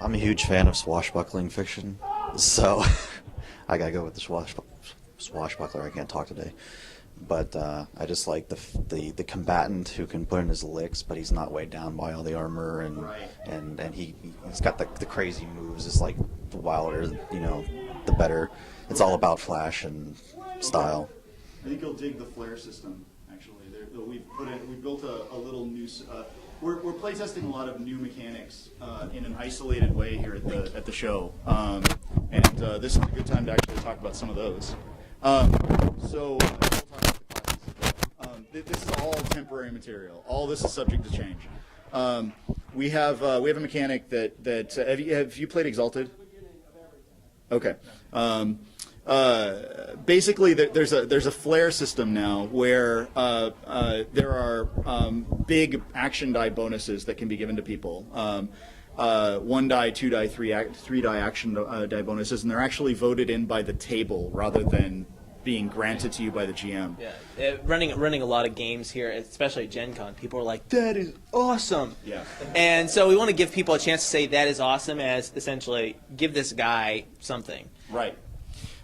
I'm a huge fan of swashbuckling fiction, so I gotta go with the swashbuckler. I can't talk today, but I just like the combatant who can put in his licks, but he's not weighed down by all the armor, and he's got the crazy moves. It's like the wilder, the better. It's all about flash and style. I think you'll dig the flare system. Actually, we built a little new. We're playtesting a lot of new mechanics in an isolated way here at the show, and this is a good time to actually talk about some of those. We'll talk about the classes. This is all temporary material. All this is subject to change. We have a mechanic that have you played Exalted? Okay. Basically, there's a flare system now where there are big action die bonuses that can be given to people. 1 die, 2 die, 3 die action die bonuses, and they're actually voted in by the table rather than being granted to you by the GM. Yeah, running a lot of games here, especially at Gen Con, people are like, "That is awesome." Yeah. And so we want to give people a chance to say that is awesome, as essentially give this guy something. Right.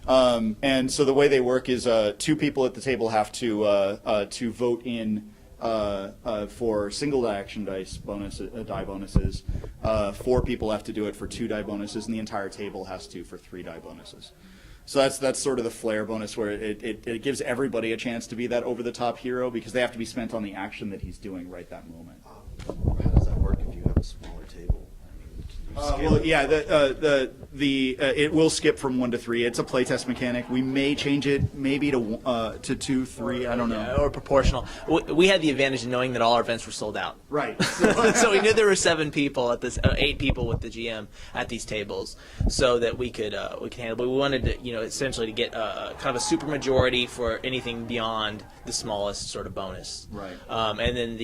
And so the way they work is 2 people at the table have to vote in for single die action dice die bonuses. 4 people have to do it for 2 die bonuses, and the entire table has to for 3 die bonuses. So that's sort of the flair bonus, where it gives everybody a chance to be that over-the-top hero, because they have to be spent on the action that he's doing right that moment. How does that work if you have a smaller table? It will skip from 1 to 3. It's a playtest mechanic. We may change it maybe to 2, 3. I don't know. Yeah, or proportional. We had the advantage of knowing that all our events were sold out. Right. So we knew there were 7 people at this, 8 people with the GM at these tables, so that we could handle. But we wanted to, essentially to get kind of a super majority for anything beyond the smallest sort of bonus. Right. And then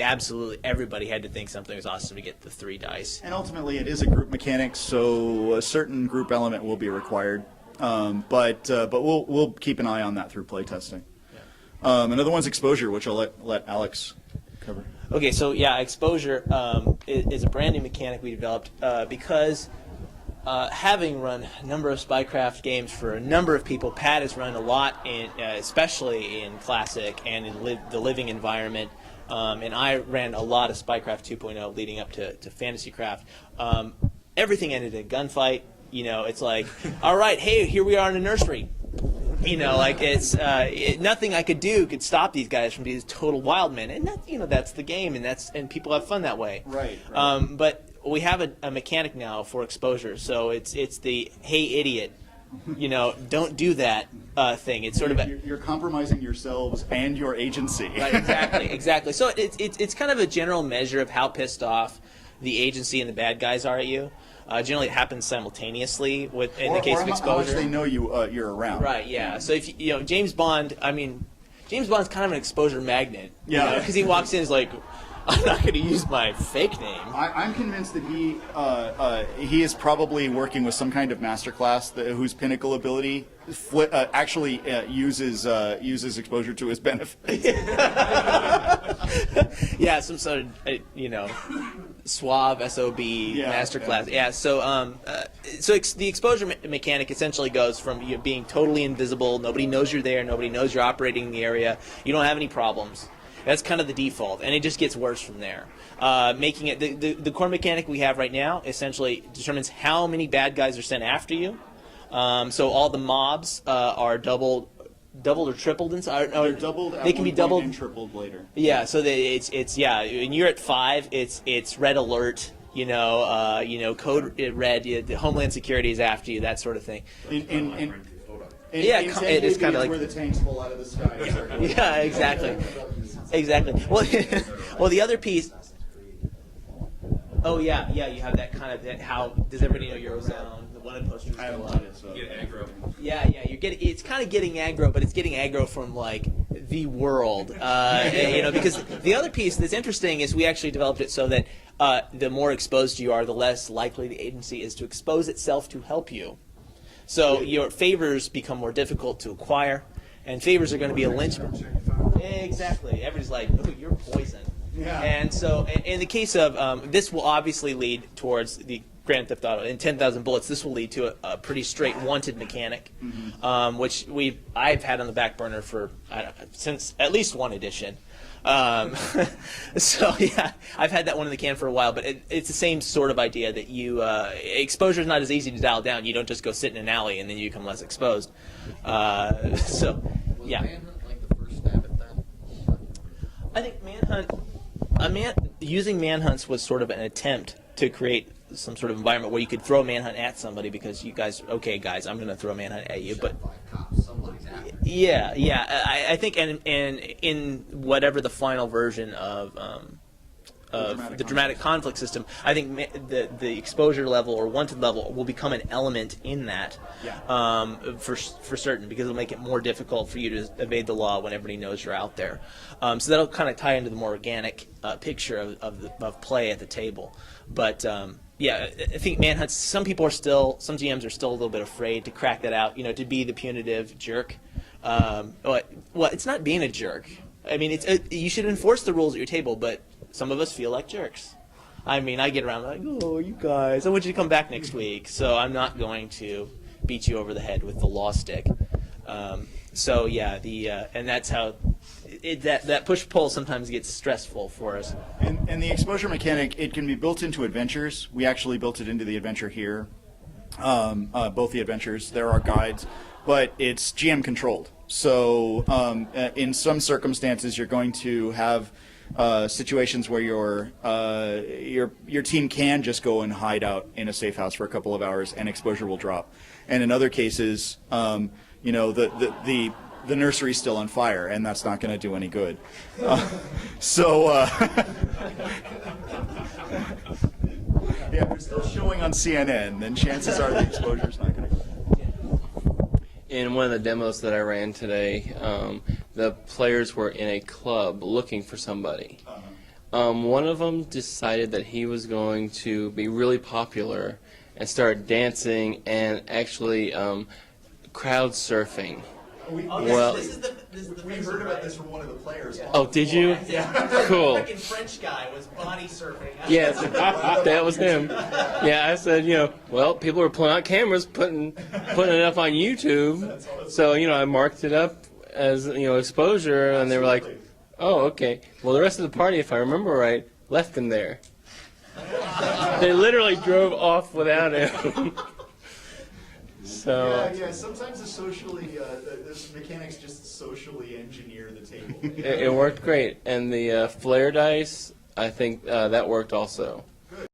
absolutely everybody had to think something was awesome to get the 3 dice. And ultimately, it is a group mechanic, so a certain group element will be required. But we'll keep an eye on that through playtesting. Yeah. Another one's exposure, which I'll let Alex cover. Okay, so yeah, exposure is a brand new mechanic we developed because having run a number of Spycraft games for a number of people, Pat has run a lot, especially in Classic and in the living environment. And I ran a lot of Spycraft 2.0 leading up to Fantasycraft. Everything ended in a gunfight. It's like, all right, hey, here we are in a nursery. It's nothing I could do could stop these guys from being total wild men, and that's the game, and people have fun that way. Right. But we have a mechanic now for exposure, so it's the hey idiot, don't do that thing. It's sort of you're compromising yourselves and your agency. Right, exactly. So it's kind of a general measure of how pissed off the agency and the bad guys are at you. Generally, it happens simultaneously in the case of exposure. How much they know you're around. Right. Yeah. So if James Bond, James Bond's kind of an exposure magnet. Yeah. Because he walks in, is like, I'm not going to use my fake name. I'm convinced that he is probably working with some kind of masterclass whose pinnacle ability actually uses exposure to his benefit. Yeah, some sort of suave SOB masterclass. Yeah. So the exposure mechanic essentially goes from being totally invisible. Nobody knows you're there. Nobody knows you're operating in the area. You don't have any problems. That's kind of the default, and it just gets worse from there. Making it the core mechanic we have right now essentially determines how many bad guys are sent after you. So all the mobs are doubled or tripled inside. They're doubled. They can be doubled and tripled later. Yeah. So it's when you're at 5, it's red alert. Code red. The Homeland Security is after you. That sort of thing. It is kind of like where the tanks fall out of the sky. Yeah, exactly. Well, the other piece. Oh yeah, you have that kind of how does everybody know Eurozone? The wanted posters. I haven't played it, so. You get aggro. Yeah, it's kind of getting aggro, but it's getting aggro from like the world, because the other piece that's interesting is we actually developed it so that the more exposed you are, the less likely the agency is to expose itself to help you. So your favors become more difficult to acquire, and favors are going to be a linchpin. Exactly. Everybody's like, "Oh, you're poison." Yeah. And so, in the case of this, will obviously lead towards the Grand Theft Auto. In 10,000 Bullets, this will lead to a pretty straight wanted mechanic, which I've had on the back burner for since at least one edition. So yeah, I've had that one in the can for a while, but it's the same sort of idea that exposure is not as easy to dial down. You don't just go sit in an alley and then you become less exposed. So yeah. Was Manhunt like the first stab at that? I think using manhunts was sort of an attempt to create some sort of environment where you could throw a manhunt at somebody because you guys, okay, guys, I'm going to throw a manhunt at you, but By cops, somebody's after me. yeah, I think, and in whatever the final version of the dramatic conflict system, I think the exposure level or wanted level will become an element in that, for certain, because it'll make it more difficult for you to evade the law when everybody knows you're out there. So that'll kind of tie into the more organic picture of play at the table. But yeah, I think manhunts. Some GMs are still a little bit afraid to crack that out. To be the punitive jerk. Well, it's not being a jerk. I mean, you should enforce the rules at your table, but some of us feel like jerks. I mean, I get around like, oh, you guys, I want you to come back next week, so I'm not going to beat you over the head with the law stick. So yeah, and that's how that push-pull sometimes gets stressful for us. And the exposure mechanic, it can be built into adventures. We actually built it into the adventure here. Both the adventures, there are guides, but it's GM controlled. So in some circumstances, you're going to have situations where your team can just go and hide out in a safe house for a couple of hours, and exposure will drop. And in other cases, the nursery's still on fire, and that's not going to do any good. Yeah, if it's still showing on CNN, then chances are the exposure's not going to go. In one of the demos that I ran today, the players were in a club looking for somebody. One of them decided that he was going to be really popular and start dancing and actually crowd surfing. We heard about this from one of the players. Oh, did you? Yeah. Cool. The freaking French guy was body surfing. Yes, that was him. Yeah, I said, well, people were pulling out cameras, putting it up on YouTube. So, I marked it up as, exposure, and they were like, oh, okay. Well, the rest of the party, if I remember right, left him there. They literally drove off without him. So Yeah. Sometimes the mechanics just socially engineer the table. it worked great, and the flare dice, I think that worked also.